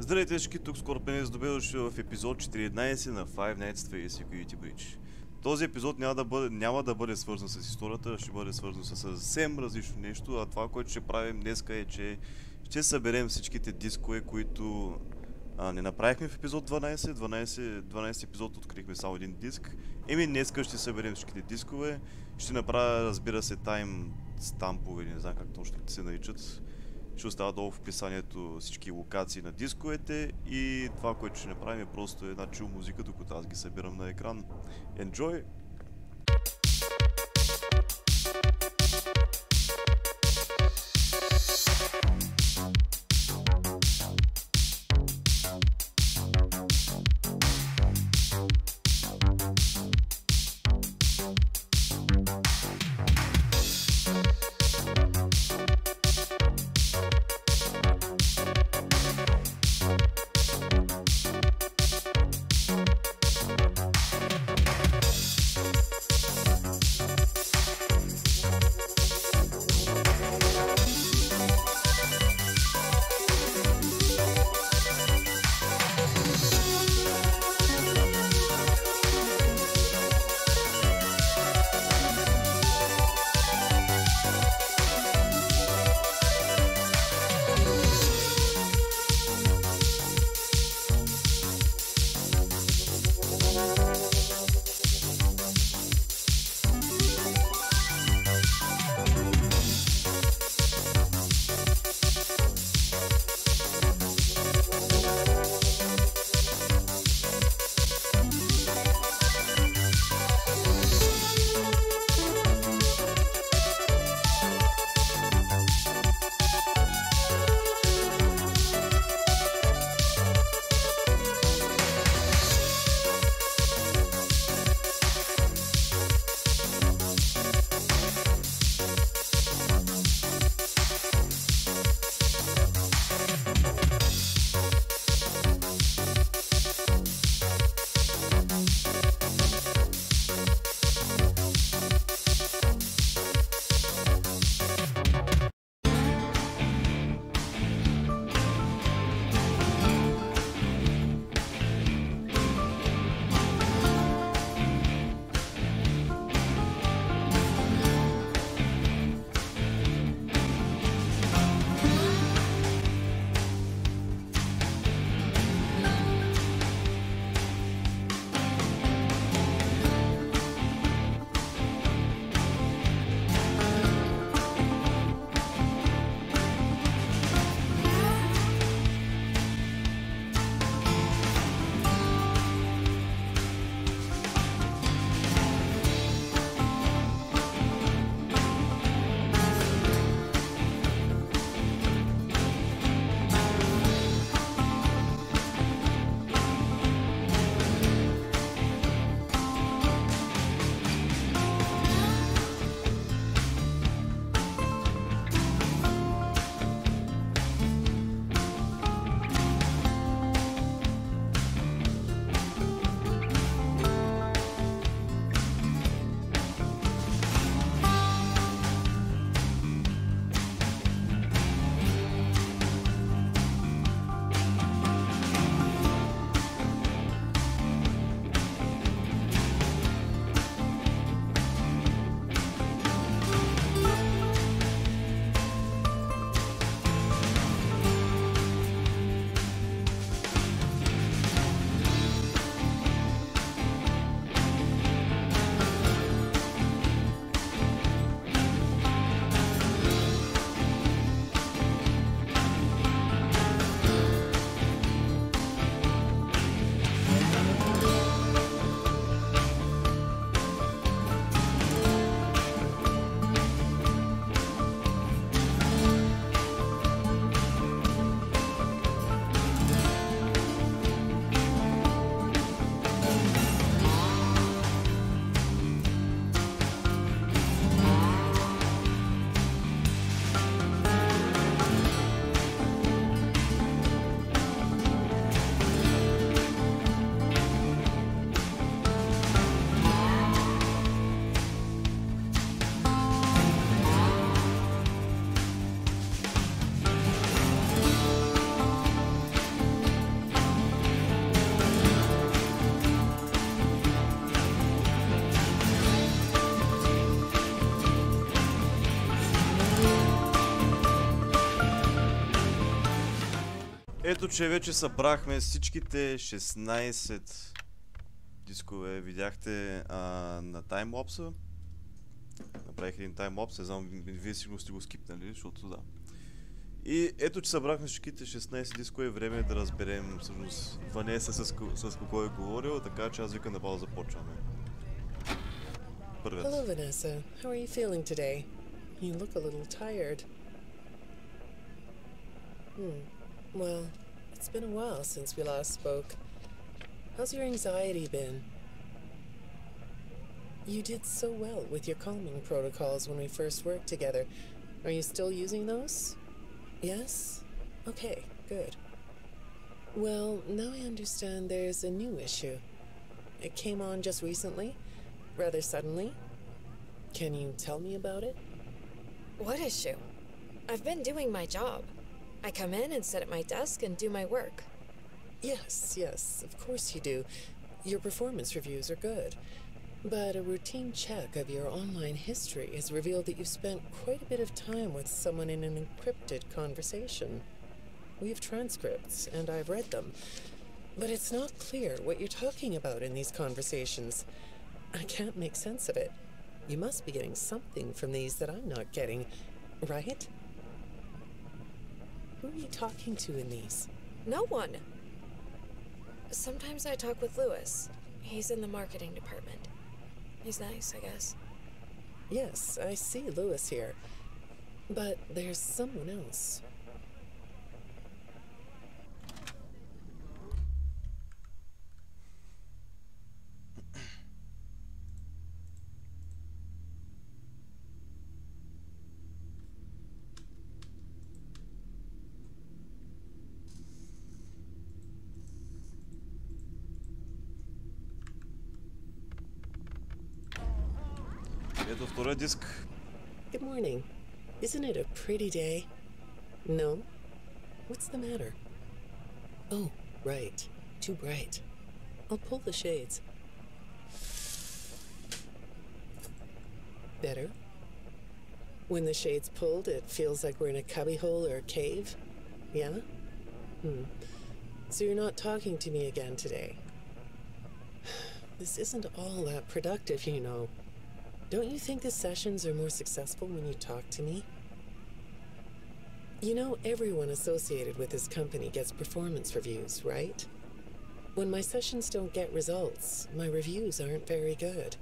Здравейте всички, тук Скорпенец, добре дошли в епизод 14 на Five Nights at Freddy's Bridge. Този епизод няма да бъде свързан с историята, ще бъде свързан с съвсем различно нещо, а това, което ще правим днеска е, че ще съберем всичките дискове, които не направихме в епизод 12 епизод открихме само един диск. Днеска ще съберем всичките дискове, ще направя, разбира се, тайм стампове, не знам как точно се наричат. Ще остава долу в описанието всички локации на дисковете и това, което ще направим е просто една чил музика, докато аз ги събирам на екран. Enjoy! Ето, че вече събрахме всичките 16 дискове. Видяхте на таймлапса. Направих един таймлапс, не знам, вие сигурно сте го скипнали, защото да. И ето, че събрахме всичките 16 дискове, време е да разберем всъщност Ванеса с кого е говорил, така че аз викам направо започваме. Първият. Hello, Vanessa. How are you feeling today? You look a little tired. Well, it's been a while since we last spoke. How's your anxiety been? You did so well with your calming protocols when we first worked together. Are you still using those? Yes? Okay, good. Well, now I understand there's a new issue. It came on just recently, rather suddenly. Can you tell me about it? What issue? I've been doing my job. I come in and sit at my desk and do my work. Yes, of course you do. Your performance reviews are good. But a routine check of your online history has revealed that you've spent quite a bit of time with someone in an encrypted conversation. We have transcripts, and I've read them. But it's not clear what you're talking about in these conversations. I can't make sense of it. You must be getting something from these that I'm not getting, right? Who are you talking to in these? No one. Sometimes I talk with Lewis. He's in the marketing department. He's nice, I guess. Yes, I see Lewis here. But there's someone else. Ето втория диск. Good morning. Isn't it a pretty day? No? What's the matter? Oh, right. Too bright. I'll pull the shades. Better? When the shade's pulled, it feels like we're in a cubbyhole or a cave? Yeah? So you're not talking to me again today. This isn't all that productive, you know. Don't you think the sessions are more successful when you talk to me? You know, everyone associated with this company gets performance reviews, right? When my sessions don't get results, my reviews aren't very good.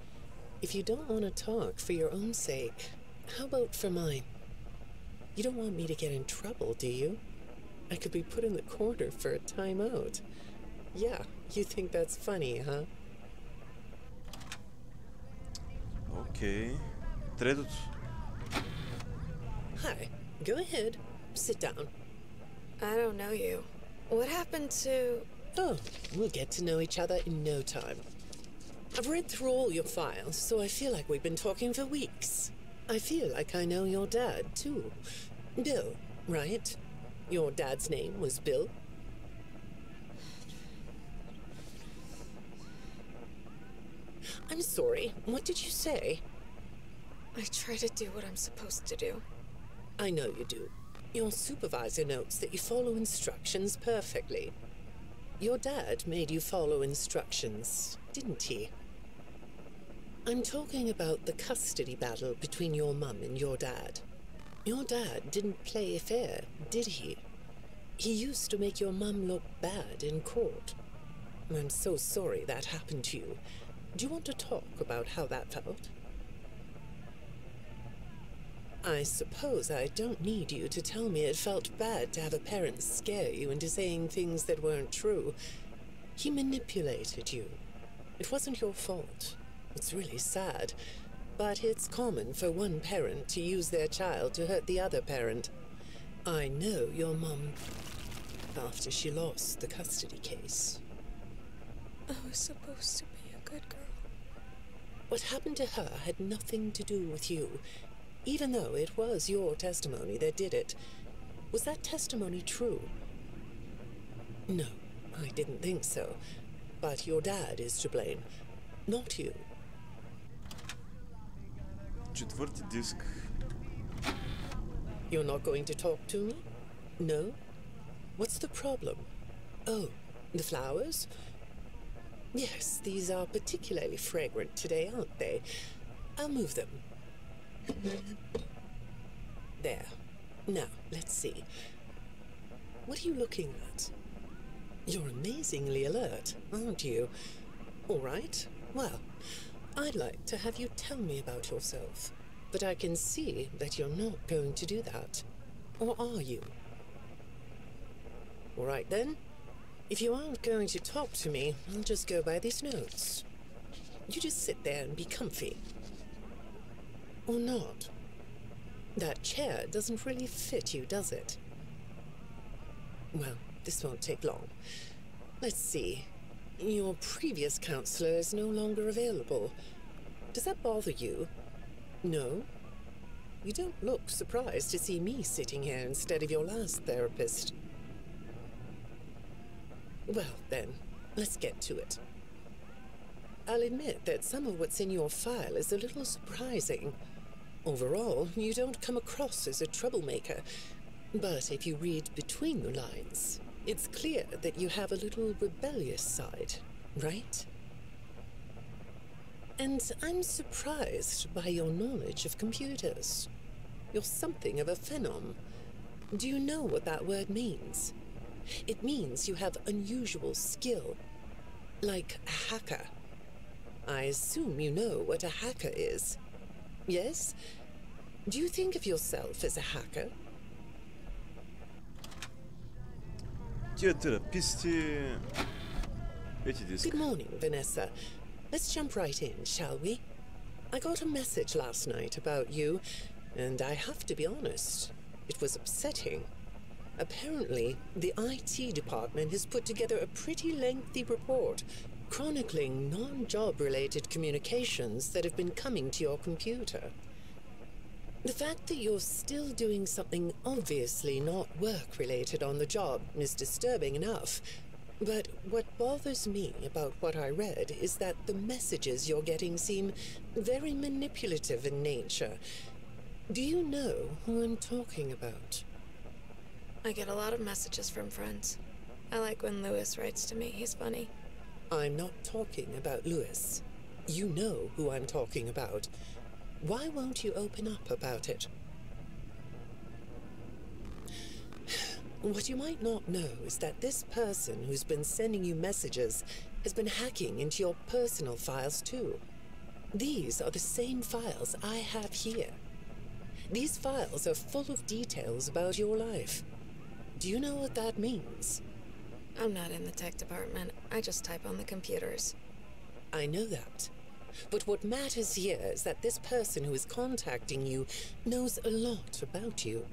If you don't want to talk for your own sake, how about for mine? You don't want me to get in trouble, do you? I could be put in the corner for a timeout. Yeah, you think that's funny, huh? Окей. Третото. Hi, go ahead. Sit down. I don't know you. What happened to... Oh, we'll get to know each other in no time. I've read through all your files, so I feel like we've been talking for weeks. I feel like I know your dad, too. Bill, right? Your dad's name was Bill? I'm sorry, what did you say? I try to do what I'm supposed to do. I know you do. Your supervisor notes that you follow instructions perfectly. Your dad made you follow instructions, didn't he? I'm talking about the custody battle between your mum and your dad. Your dad didn't play fair, did he? He used to make your mum look bad in court. I'm so sorry that happened to you. Do you want to talk about how that felt? I suppose I don't need you to tell me it felt bad to have a parent scare you into saying things that weren't true. He manipulated you. It wasn't your fault. It's really sad. But it's common for one parent to use their child to hurt the other parent. I know your mum after she lost the custody case. I was supposed to be a good girl. What happened to her had nothing to do with you, even though it was your testimony that did it. Was that testimony true? No, I didn't think so. But your dad is to blame, not you. Четвърти диск. You're not going to talk to me? No? What's the problem? Oh, the flowers? Yes, these are particularly fragrant today, aren't they? I'll move them. There. Now, let's see. What are you looking at? You're amazingly alert, aren't you? All right. Well, I'd like to have you tell me about yourself. But I can see that you're not going to do that. Or are you? All right, then. If you aren't going to talk to me, I'll just go by these notes. You just sit there and be comfy. Or not. That chair doesn't really fit you, does it? Well, this won't take long. Let's see. Your previous counselor is no longer available. Does that bother you? No? You don't look surprised to see me sitting here instead of your last therapist. Well, then, let's get to it. I'll admit that some of what's in your file is a little surprising. Overall, you don't come across as a troublemaker. But if you read between the lines, it's clear that you have a little rebellious side, right? And I'm surprised by your knowledge of computers. You're something of a phenom. Do you know what that word means? It means you have unusual skill, like a hacker. I assume you know what a hacker is. Yes? Do you think of yourself as a hacker? Тия тераписти... Эти диски. Good morning, Vanessa. Let's jump right in, shall we? I got a message last night about you, and I have to be honest, it was upsetting. Apparently, the IT department has put together a pretty lengthy report chronicling non-job-related communications that have been coming to your computer. The fact that you're still doing something obviously not work-related on the job is disturbing enough, but what bothers me about what I read is that the messages you're getting seem very manipulative in nature. Do you know who I'm talking about? I get a lot of messages from friends. I like when Lewis writes to me. He's funny. I'm not talking about Lewis. You know who I'm talking about. Why won't you open up about it? What you might not know is that this person who's been sending you messages has been hacking into your personal files too. These are the same files I have here. These files are full of details about your life. Do you know what that means? I'm not in the tech department. I just type on the computers. I know that. But what matters here is that this person who is contacting you knows a lot about you.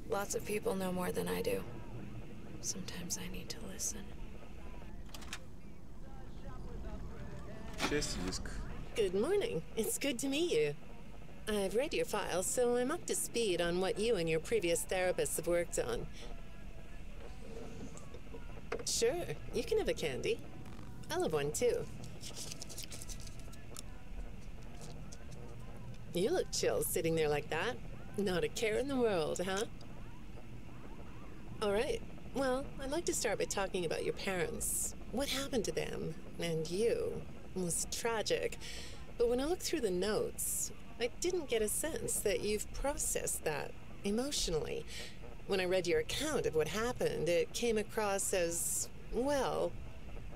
Lots of people know more than I do. Sometimes I need to listen. Шести диск. Good morning. It's good to meet you. I've read your file, so I'm up to speed on what you and your previous therapists have worked on. Sure, you can have a candy. I'll have one too. You look chill sitting there like that. Not a care in the world, huh? All right. Well, I'd like to start by talking about your parents. What happened to them and you? It was tragic. But when I looked through the notes, I didn't get a sense that you've processed that emotionally. When I read your account of what happened, it came across as, well,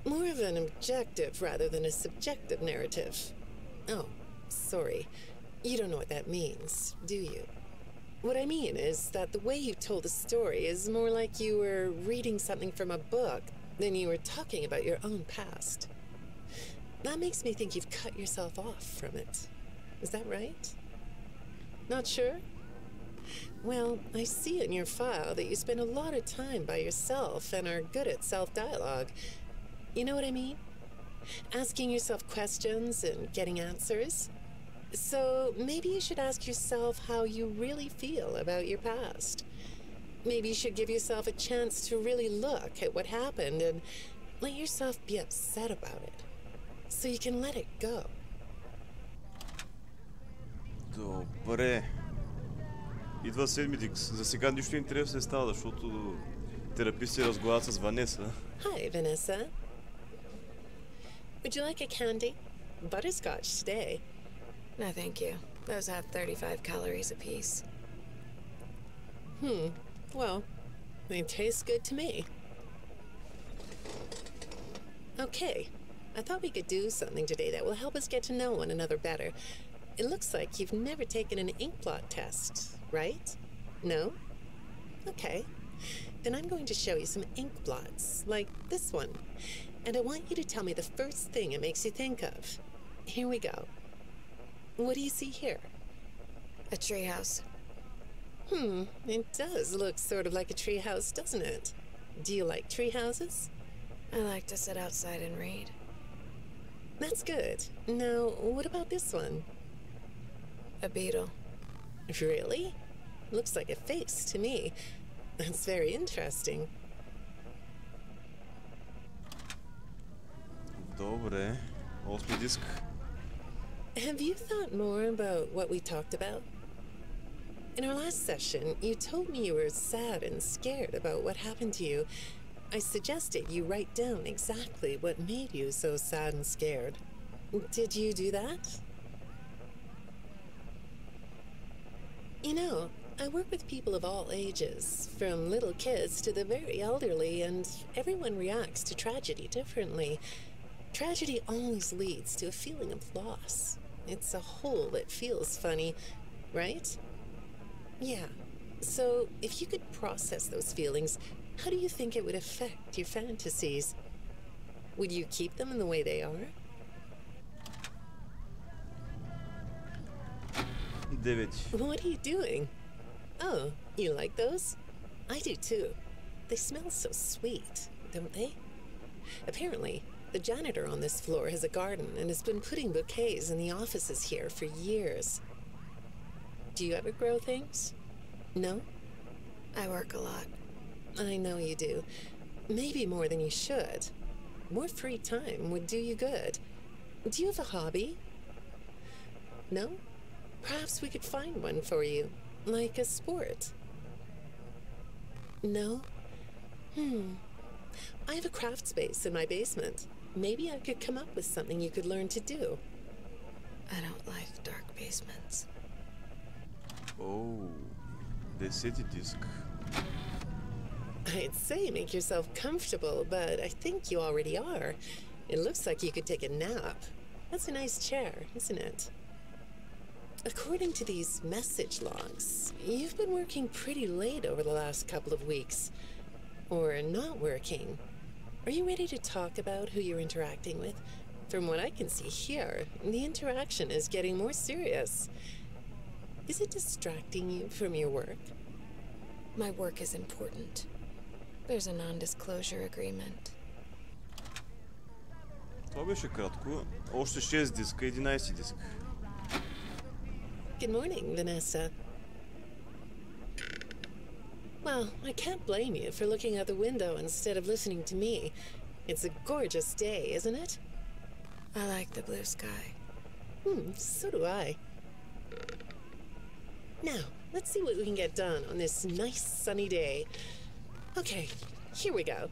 more of an objective rather than a subjective narrative. Oh, sorry. You don't know what that means, do you? What I mean is that the way you told the story is more like you were reading something from a book than you were talking about your own past. That makes me think you've cut yourself off from it. Is that right? Not sure? Well, I see in your file that you spend a lot of time by yourself and are good at self-dialogue. You know what I mean? Asking yourself questions and getting answers. So maybe you should ask yourself how you really feel about your past. Maybe you should give yourself a chance to really look at what happened and let yourself be upset about it, so you can let it go. Добре. Идва седми дикс. За сега нищо интересно не става, защото Тераписти разговарят с Ванеса. Hi, Vanessa. Would you like a candy? Butterscotch today. No, thank you. Those have 35 calories apiece. Well, they taste good to me. Okay, I thought we could do something today that will help us get to know one another better. It looks like you've never taken an ink blot test, right? No? Okay. Then I'm going to show you some ink blots, like this one. And I want you to tell me the first thing it makes you think of. Here we go. What do you see here? A treehouse. It does look sort of like a treehouse, doesn't it? Do you like treehouses? I like to sit outside and read. That's good. Now, what about this one? A beetle. Really? Looks like a face to me. That's very interesting. Добре. 8 диск. Have you thought more about what we talked about? In our last session, you told me you were sad and scared about what happened to you. I suggested you write down exactly what made you so sad and scared. Did you do that? You know, I work with people of all ages, from little kids to the very elderly, and everyone reacts to tragedy differently. Tragedy always leads to a feeling of loss. It's a hole that feels funny, right? Yeah. So, if you could process those feelings, how do you think it would affect your fantasies? Would you keep them in the way they are? 9. What are you doing? Oh, you like those? I do too. They smell so sweet, don't they? Apparently, the janitor on this floor has a garden and has been putting bouquets in the offices here for years. Do you ever grow things? No? I work a lot. I know you do. Maybe more than you should. More free time would do you good. Do you have a hobby? No? Perhaps we could find one for you, like a sport. No? I have a craft space in my basement. Maybe I could come up with something you could learn to do. I don't like dark basements. Oh, 10 диск. I'd say make yourself comfortable, but I think you already are. It looks like you could take a nap. That's a nice chair, isn't it? According to these message logs, you've been working pretty late over the last couple of weeks. Or not working. Are you ready to talk about who you're interacting with? From what I can see here, the interaction is getting more serious. Is it distracting you from your work? My work is important. There's a non-disclosure agreement. Това беше кратко. Още 6 диска, 11 диск. Good morning, Vanessa. Well, I can't blame you for looking out the window instead of listening to me. It's a gorgeous day, isn't it? I like the blue sky. So do I. Now, let's see what we can get done on this nice sunny day. Okay, here we go.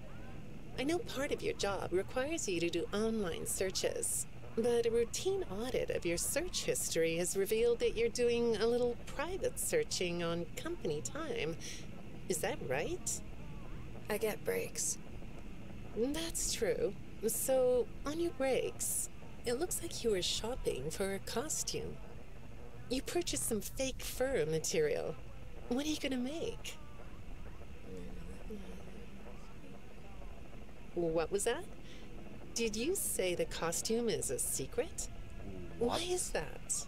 I know part of your job requires you to do online searches, but a routine audit of your search history has revealed that you're doing a little private searching on company time. Is that right? I get breaks. That's true. So, on your breaks, it looks like you were shopping for a costume. You purchased some fake fur material. What are you gonna make? What was that? Did you say the costume is a secret? What? Why is that?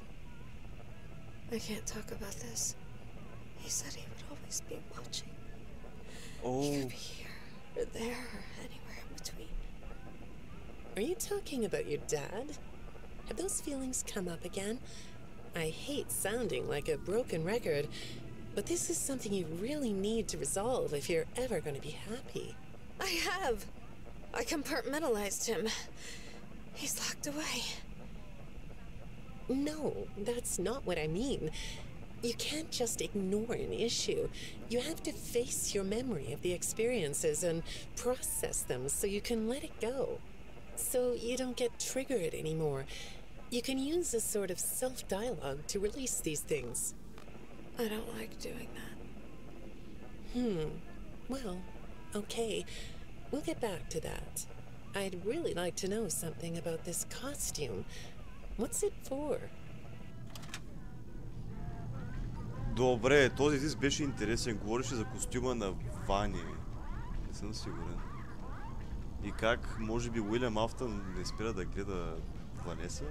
I can't talk about this. He said he would always be watching. He Oh, could be here, or there, or anywhere in between. Are you talking about your dad? Have those feelings come up again? I hate sounding like a broken record, but this is something you really need to resolve if you're ever going to be happy. I have. I compartmentalized him. He's locked away. No, that's not what I mean. You can't just ignore an issue. You have to face your memory of the experiences and process them so you can let it go. So you don't get triggered anymore. You can use a sort of self-dialogue to release these things. I don't like doing that. Well, okay. We'll get back to that. I'd really like to know something about this costume. What's it for? Добре, този диск беше интересен. Говореше за костюма на Вани. Не съм сигурен. И как, може би, Уилям Афтън не спира да гледа Ванеса?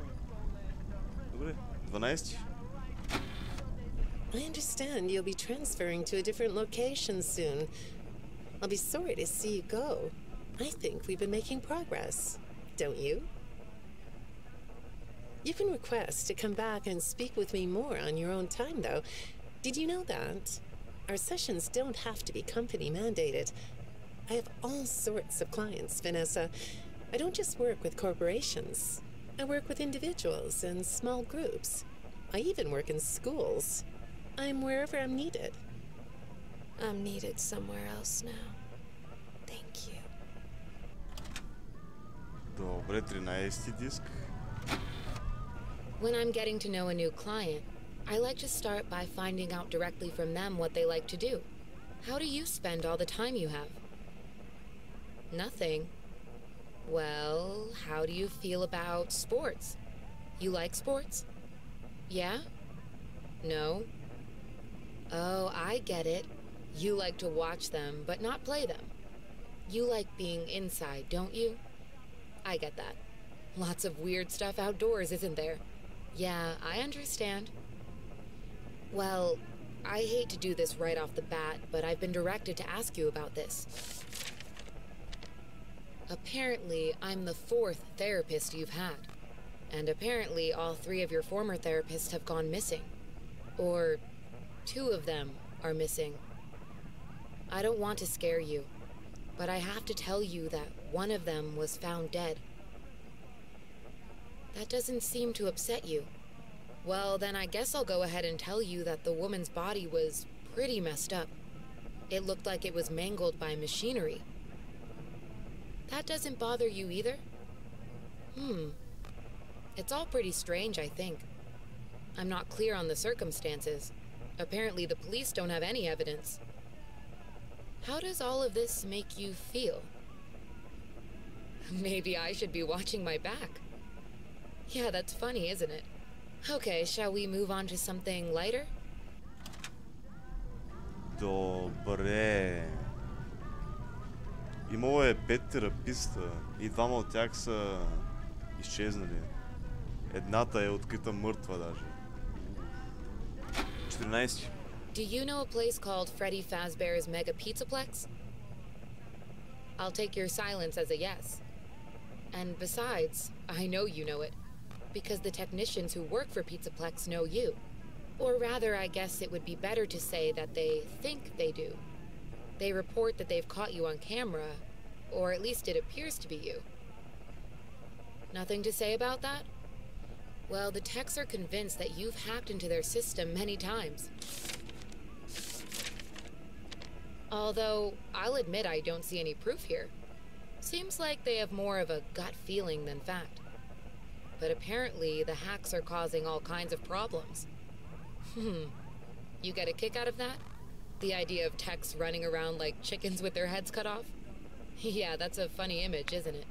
Добре, 12. I understand you'll be transferring to a different location soon. I'll be sorry to see you go. I think we've been making progress, don't you? You can request to come back and speak with me more on your own time, though. Did you know that? Our sessions don't have to be company mandated. I have all sorts of clients, Vanessa. I don't just work with corporations. I work with individuals and small groups. I even work in schools. I'm wherever I'm needed. I'm needed somewhere else now. Thank you. Добре, 13 диск. When I'm getting to know a new client, I like to start by finding out directly from them what they like to do. How do you spend all the time you have? Nothing. Well, how do you feel about sports? You like sports? Yeah? No? Oh, I get it. You like to watch them, but not play them. You like being inside, don't you? I get that. Lots of weird stuff outdoors, isn't there? Yeah, I understand. Well, I hate to do this right off the bat, but I've been directed to ask you about this. Apparently, I'm the 4th therapist you've had. And apparently, all 3 of your former therapists have gone missing. Or 2 of them are missing. I don't want to scare you, but I have to tell you that one of them was found dead. That doesn't seem to upset you. Well, then I guess I'll go ahead and tell you that the woman's body was pretty messed up. It looked like it was mangled by machinery. That doesn't bother you either? It's all pretty strange, I think. I'm not clear on the circumstances. Apparently the police don't have any evidence. How does all of this make you feel? Maybe I should be watching my back. Yeah, that's funny, isn't it? Okay, shall we move on to something lighter? Добре. Имало е 5 тераписта и 2 от тях са изчезнали. Едната е открита мъртва даже. 14. Do you know a place called Freddy Fazbear's Mega Pizzaplex? I'll take your silence as a yes. And besides, I know you know it, because the technicians who work for Pizzaplex know you. Or rather, I guess it would be better to say that they think they do. They report that they've caught you on camera, or at least it appears to be you. Nothing to say about that? Well, the techs are convinced that you've hacked into their system many times. Although, I'll admit I don't see any proof here. Seems like they have more of a gut feeling than fact. But apparently, the hacks are causing all kinds of problems. You get a kick out of that? The idea of techs running around like chickens with their heads cut off? Yeah, that's a funny image, isn't it?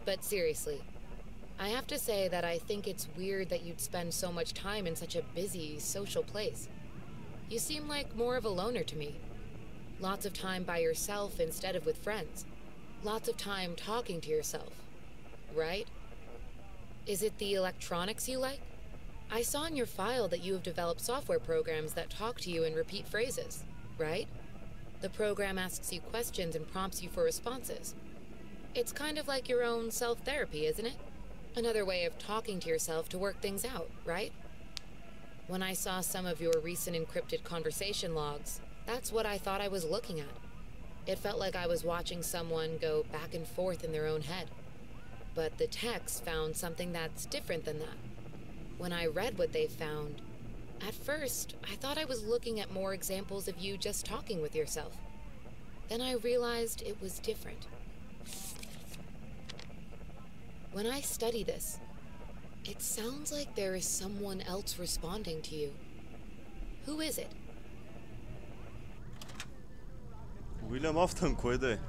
But seriously, I have to say that I think it's weird that you'd spend so much time in such a busy, social place. You seem like more of a loner to me. Lots of time by yourself instead of with friends. Lots of time talking to yourself. Right? Is it the electronics you like? I saw in your file that you have developed software programs that talk to you in repeat phrases, right? The program asks you questions and prompts you for responses. It's kind of like your own self-therapy, isn't it? Another way of talking to yourself to work things out, right? When I saw some of your recent encrypted conversation logs, that's what I thought I was looking at. It felt like I was watching someone go back and forth in their own head. But the techs found something that's different than that. When I read what they found, At first, I thought I was looking at more examples of you just talking with yourself. Then I realized it was different. When I study this, it sounds like there is someone else responding to you. Who is it? Уилям Афтън, кой да е?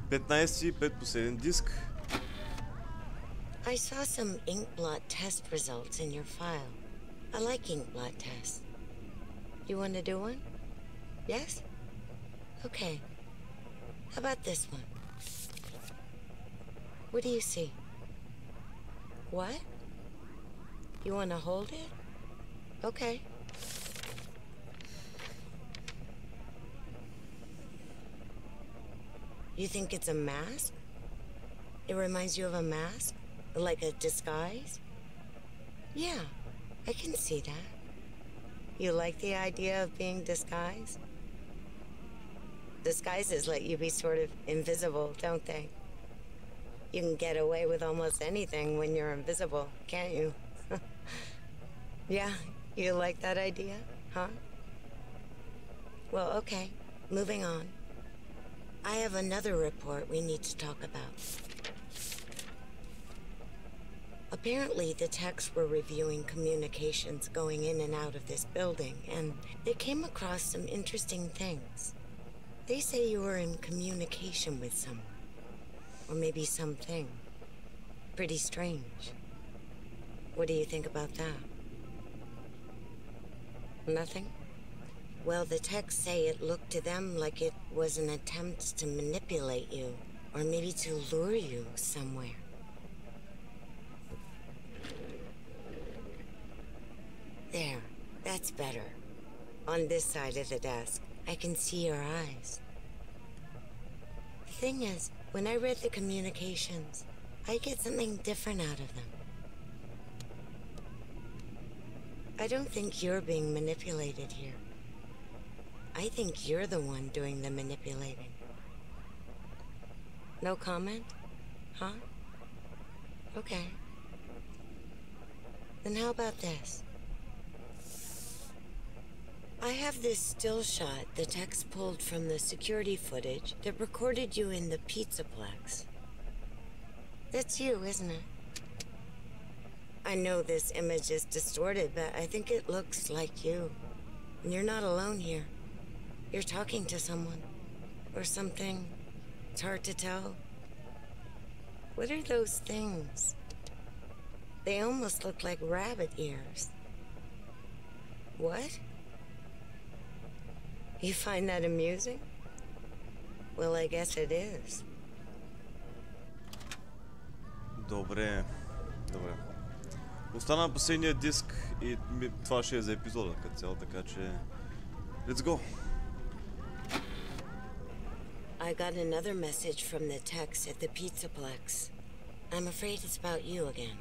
15 предпоследен диск. I saw some ink blot test results in your file. I like ink blot tests. You want to do one? Yes? Okay. How about this one? What do you see? What? You want to hold it? Okay. You think it's a mask? It reminds you of a mask? Like a disguise? Yeah, I can see that. You like the idea of being disguised? Disguises let you be sort of invisible, don't they? You can get away with almost anything when you're invisible, can't you? Yeah, you like that idea, huh? Well, okay, moving on. I have another report we need to talk about. Apparently, the techs were reviewing communications going in and out of this building, and they came across some interesting things. They say you were in communication with someone. Or maybe something. Pretty strange. What do you think about that? Nothing? Well, the techs say it looked to them like it was an attempt to manipulate you, or maybe to lure you somewhere. There, that's better. On this side of the desk, I can see your eyes. The thing is, when I read the communications, I get something different out of them. I don't think you're being manipulated here. I think you're the one doing the manipulating. No comment? Huh? Okay. Then how about this? I have this still shot the techs pulled from the security footage that recorded you in the Pizzaplex. That's you, isn't it? I know this image is distorted, but I think it looks like you. And you're not alone here. You're talking to someone. Or something. It's hard to tell. What are those things? They almost look like rabbit ears. What? You find that amusing? Well, I guess it is. Добре. Остана последния диск и това ще е за епизода като цяло, така че... Let's go! I got another message from the techs at the Pizzaplex. I'm afraid it's about you again.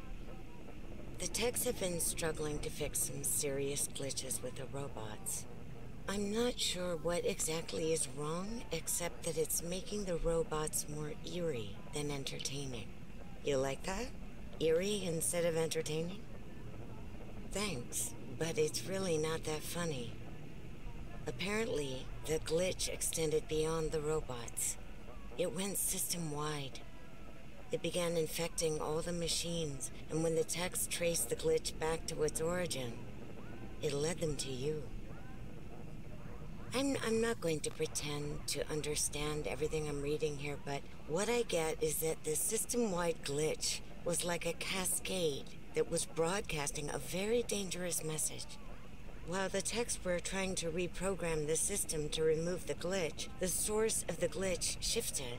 The techs have been struggling to fix some serious glitches with the robots. I'm not sure what exactly is wrong, except that it's making the robots more eerie than entertaining. You like that? Eerie instead of entertaining? Thanks, but it's really not that funny. Apparently, the glitch extended beyond the robots. It went system-wide. It began infecting all the machines, and when the techs traced the glitch back to its origin, it led them to you. I'm not going to pretend to understand everything I'm reading here, but what I get is that the system-wide glitch was like a cascade that was broadcasting a very dangerous message. While the techs were trying to reprogram the system to remove the glitch, the source of the glitch shifted.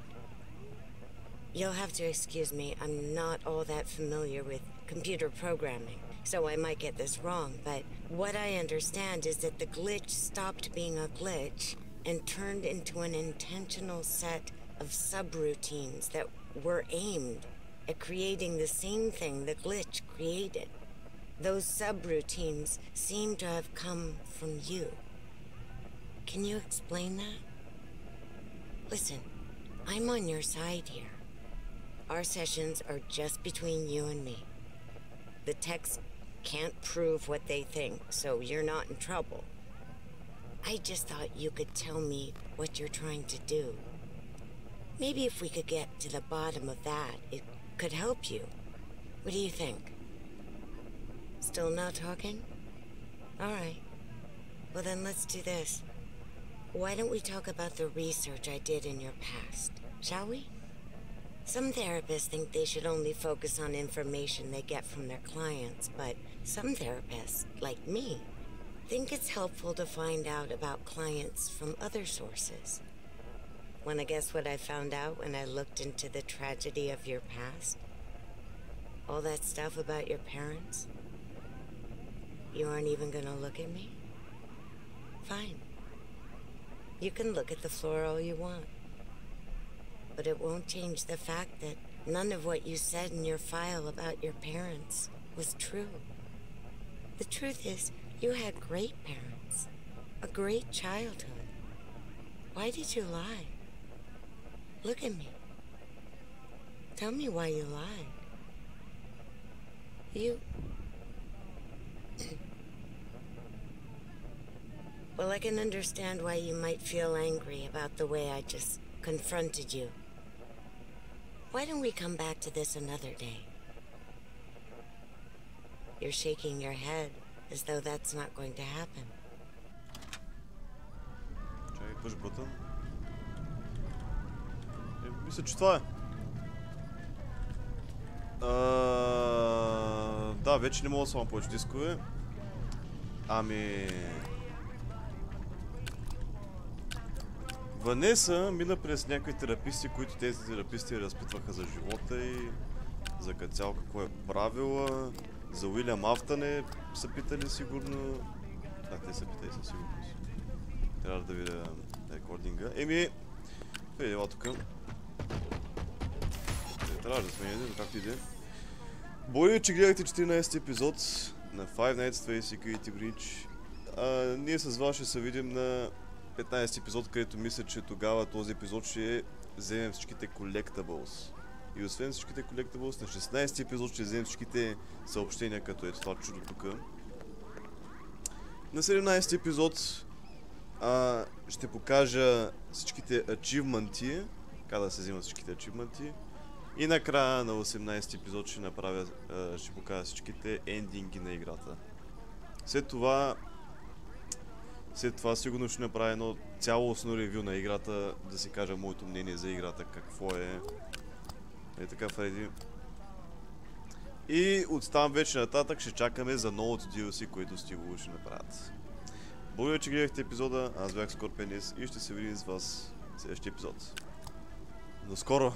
You'll have to excuse me, I'm not all that familiar with computer programming, so I might get this wrong, but what I understand is that the glitch stopped being a glitch and turned into an intentional set of subroutines that were aimed at creating the same thing the glitch created. Those subroutines seem to have come from you. Can you explain that? Listen, I'm on your side here. Our sessions are just between you and me. The techs can't prove what they think, so you're not in trouble. I just thought you could tell me what you're trying to do. Maybe if we could get to the bottom of that, it could help you. What do you think? Still not talking? All right. Well, then let's do this. Why don't we talk about the research I did in your past, shall we? Some therapists think they should only focus on information they get from their clients, but some therapists, like me, think it's helpful to find out about clients from other sources. Wanna guess what I found out when I looked into the tragedy of your past? All that stuff about your parents? You aren't even gonna look at me? Fine. You can look at the floor all you want. But it won't change the fact that none of what you said in your file about your parents was true. The truth is, you had great parents, a great childhood. Why did you lie? Look at me. Tell me why you lied. You... Well, I can understand why you might feel angry about the way I just confronted you. Why don't we come back to this another day? You're shaking your head as though that's not going to happen. Чакай, push button. Мисля, че това е. Да, вече не мога да слагам повече дискове. Ами... Ванеса мина през някакви тераписти, които тези тераписти разпитваха за живота и за като цяло какво е правила. За Уилям Афтън са питали сигурно. Да, те са питали със сигурност. Трябва да видя рекординга. Еми, ела тук. Трябва да сме един, както иде. Благодаря, че гледахте 14 епизод на Five Nights at Freddy's Security Breach. Ние с вас ще се видим на 15 епизод, където мисля, че тогава този епизод ще вземем всичките collectibles. И освен всичките collectibles, на 16 епизод ще вземем всичките съобщения, като ето това чудо тук. На 17 епизод ще покажа всичките ачивменти, как да се вземат всичките ачивменти. И накрая на 18 епизод ще направя, ще покажа всичките ендинги на играта. След това сигурно ще направя едно цялостно ревю на играта, да си кажа моето мнение за играта, какво е. Е така, Фреди. И оттам вече нататък ще чакаме за новото DLC, което Стивово ще направят. Благодаря, че гледахте епизода, аз бях Скорпенис и ще се видим с вас в следващия епизод. До скоро!